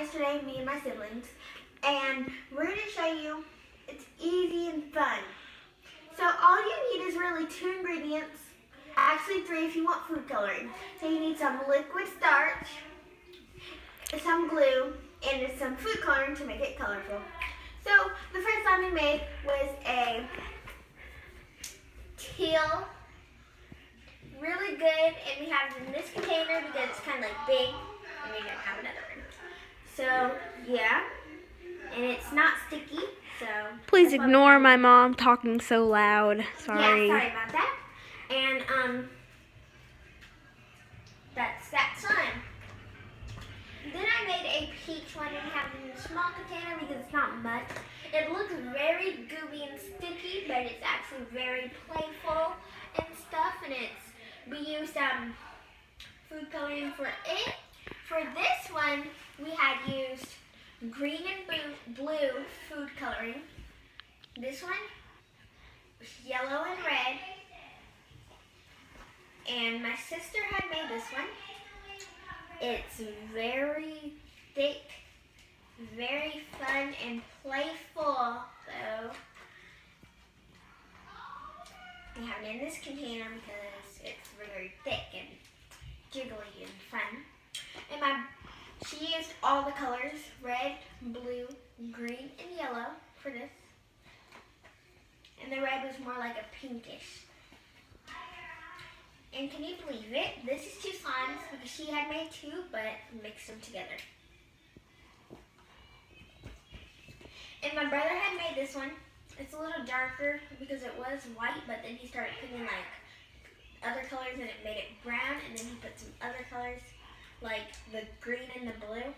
yesterday, me and my siblings, and we're going to show you. It's easy and fun. So all you need is really 2 ingredients, actually 3 if you want food coloring. So you need some liquid starch, some glue, and some food coloring to make it colorful. So the first slime we made was a teal, really good, and we have it in this container because it's kind of like big, and we didn't have another one. So yeah, and it's not sticky. So please ignore my mom talking so loud. Sorry. Yeah, sorry about that. And that's that slime. Then I made a peach one and have it in a small container because it's not much. It looks very gooey and sticky, but it's actually very playful and stuff. And we used food coloring for it. For this one, we had used green and blue food coloring. This one was yellow and red. And my sister had made this one. It's very thick, very fun and playful. So we have it in this container because it's very thick and jiggly and fun. And she used all the colors, red, blue, green, and yellow for this. And the red was more like a pinkish. And can you believe it? This is 2 slimes because she had made 2 but mixed them together. And my brother had made this one. It's a little darker because it was white, but then he started putting like other colors and it made it brown, and then he put some other colors like the green and the blue,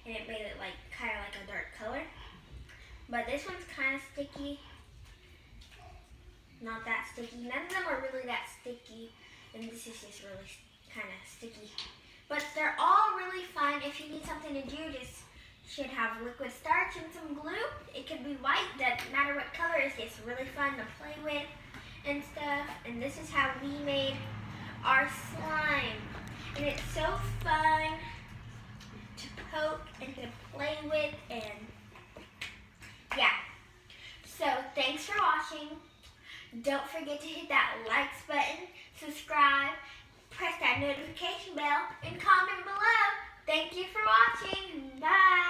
and it made it like kind of like a dark color. But this one's kind of sticky. Not that sticky. None of them are really that sticky, and this is just really kind of sticky. But they're all really fun. If you need something to do, just should have liquid starch and some glue. It could be white, doesn't matter what color. It's just really fun to play with and stuff. And this is how we made our slime. And it's so fun to poke and to play with, and yeah. So thanks for watching. Don't forget to hit that likes button, subscribe, press that notification bell, and comment below. Thank you for watching. Bye.